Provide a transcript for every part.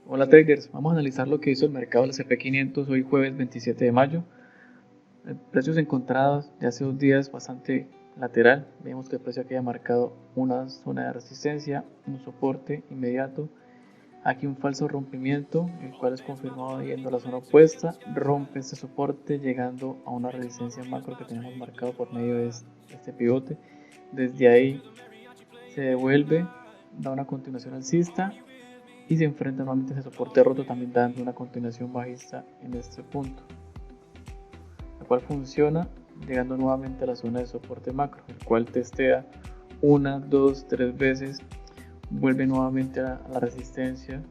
Hola traders, vamos a analizar lo que hizo el mercado del S&P 500 hoy jueves 27 de mayo. Precios encontrados de hace 2 días bastante lateral. Vemos que el precio aquí ha marcado una zona de resistencia, un soporte inmediato. Aquí un falso rompimiento, el cual es confirmado yendo a la zona opuesta. Rompe este soporte llegando a una resistencia macro que tenemos marcado por medio de este pivote. Desde ahí se devuelve, da una continuación alcista y se enfrenta nuevamente a ese soporte roto, también dando una continuación bajista en este punto, la cual funciona llegando nuevamente a la zona de soporte macro, el cual testea 1, 2, 3 veces, vuelve nuevamente a la resistencia,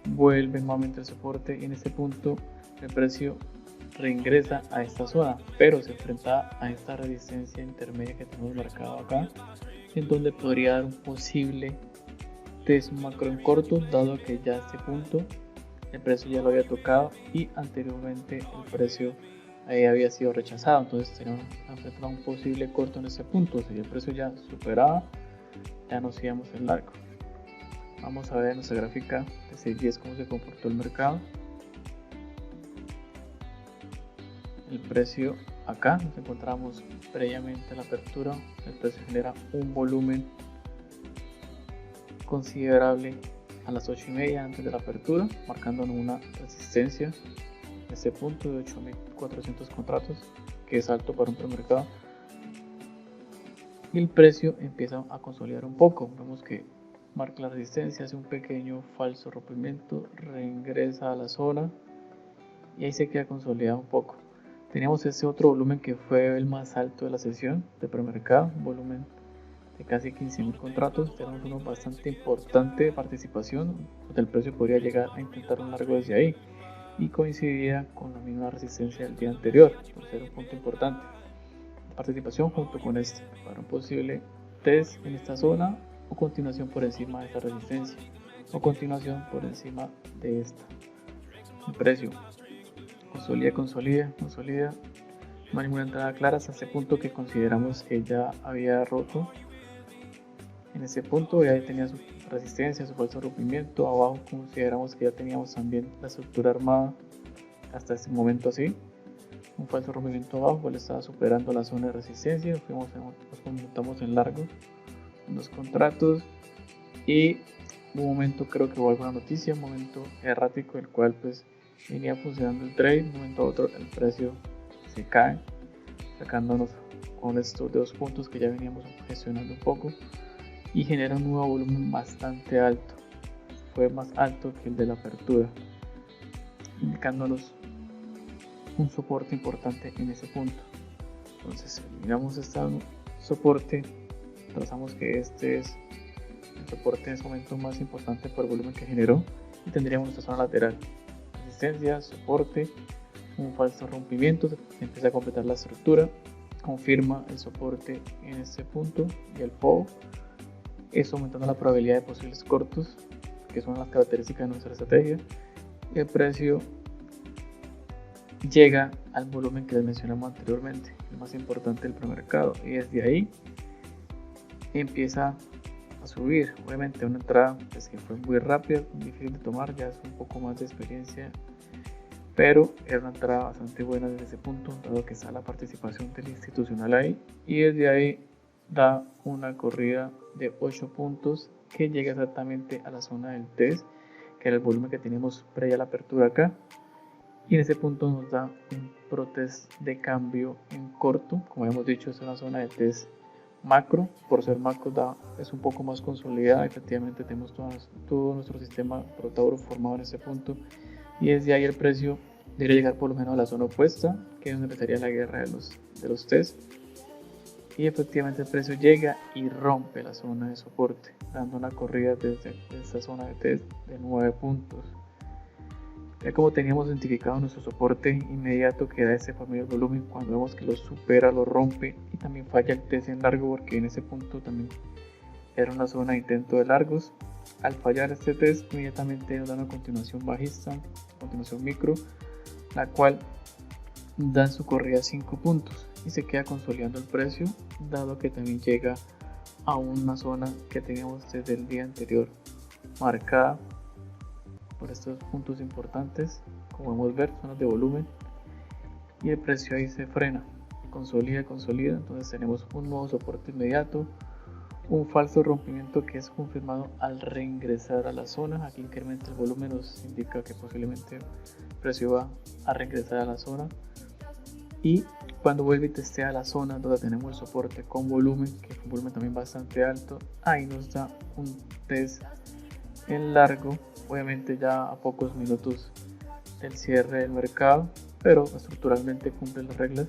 vuelve nuevamente al soporte y en este punto el precio reingresa a esta zona, pero se enfrenta a esta resistencia intermedia que tenemos marcado acá, en donde podría dar un posible test macro en corto, dado que ya a este punto el precio ya lo había tocado y anteriormente el precio había sido rechazado. Entonces teníamos un posible corto en ese punto. Si el precio ya superaba, ya nos íbamos en largo. Vamos a ver en nuestra gráfica de 6 días cómo se comportó el mercado. El precio acá nos encontramos previamente a la apertura. El precio genera un volumen considerable a las 8:30 antes de la apertura, marcándonos una resistencia en este punto de 8.400 contratos, que es alto para un premercado. Y el precio empieza a consolidar un poco. Vemos que marca la resistencia, hace un pequeño falso rompimiento, reingresa a la zona y ahí se queda consolidado un poco. Teníamos ese otro volumen que fue el más alto de la sesión de premercado, un volumen de casi 15.000 contratos. Tenemos uno bastante importante de participación, donde el precio podría llegar a intentar un largo desde ahí y coincidía con la misma resistencia del día anterior, por ser un punto importante. Participación junto con este para un posible test en esta zona o continuación por encima de esta resistencia o continuación por encima de esta. El precio consolida, no hay ninguna entrada clara hasta este punto que consideramos que ya había roto. En ese punto ya tenía su resistencia, su falso rompimiento. Abajo consideramos que ya teníamos también la estructura armada hasta este momento así. Un falso rompimiento abajo, él estaba superando la zona de resistencia. Nos montamos en largo en los contratos y un momento creo que hubo alguna noticia, un momento errático, el cual pues venía funcionando el trade. De un momento a otro el precio se cae, sacándonos con estos 2 puntos que ya veníamos gestionando un poco y genera un nuevo volumen bastante alto. Fue más alto que el de la apertura, indicándonos un soporte importante en ese punto. Entonces eliminamos este soporte, trazamos que este es el soporte en ese momento más importante por el volumen que generó y tendríamos nuestra zona lateral, resistencia, soporte, un falso rompimiento, empieza a completar la estructura, confirma el soporte en este punto y el PO, eso aumentando la probabilidad de posibles cortos, que son las características de nuestra estrategia, y el precio llega al volumen que les mencionamos anteriormente, el más importante del premercado, y desde ahí empieza a subir. Obviamente una entrada pues, que fue muy rápida, difícil de tomar, ya es un poco más de experiencia, pero era una entrada bastante buena desde ese punto, dado que está la participación del institucional ahí, y desde ahí da una corrida de 8 puntos que llega exactamente a la zona del test, que era el volumen que teníamos previa a la apertura acá, y en ese punto nos da un protest de cambio en corto. Como hemos dicho, es una zona de test macro, por ser macro es un poco más consolidada. Efectivamente tenemos todo nuestro sistema Protauro formado en ese punto, y desde ahí el precio debería llegar por lo menos a la zona opuesta, que es donde empezaría la guerra de los test, y efectivamente el precio llega y rompe la zona de soporte, dando una corrida desde esta zona de test de 9 puntos. Ya como teníamos identificado nuestro soporte inmediato, que era ese familiar volumen, cuando vemos que lo supera, lo rompe y también falla el test en largo, porque en ese punto también era una zona de intento de largos. Al fallar este test, inmediatamente nos da una continuación bajista, continuación micro, la cual da en su corrida 5 puntos y se queda consolidando el precio, dado que también llega a una zona que teníamos desde el día anterior marcada por estos puntos importantes, como podemos ver, zonas de volumen, y el precio ahí se frena, consolida, entonces tenemos un nuevo soporte inmediato, un falso rompimiento que es confirmado al reingresar a la zona. Aquí incrementa el volumen, nos indica que posiblemente el precio va a reingresar a la zona, y cuando vuelve y testea la zona donde tenemos el soporte con volumen, que es un volumen también bastante alto, ahí nos da un test en largo, obviamente ya a pocos minutos del cierre del mercado, pero estructuralmente cumple las reglas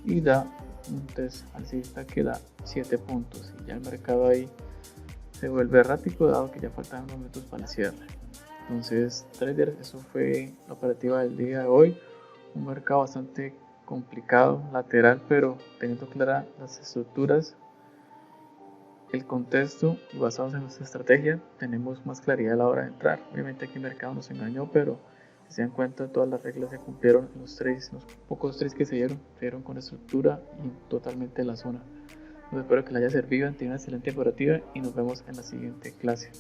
y da un test alcista que da 7 puntos, y ya el mercado ahí se vuelve errático dado que ya faltan unos minutos para el cierre. Entonces, traders, eso fue la operativa del día de hoy, un mercado bastante complicado, lateral, pero teniendo claras las estructuras, el contexto y basados en nuestra estrategia, tenemos más claridad a la hora de entrar. Obviamente aquí el mercado nos engañó, pero si se dan cuenta, todas las reglas se cumplieron en los trades, los pocos trades que se dieron con estructura y totalmente en la zona. Entonces, espero que les haya servido, tengan una excelente operativa y nos vemos en la siguiente clase.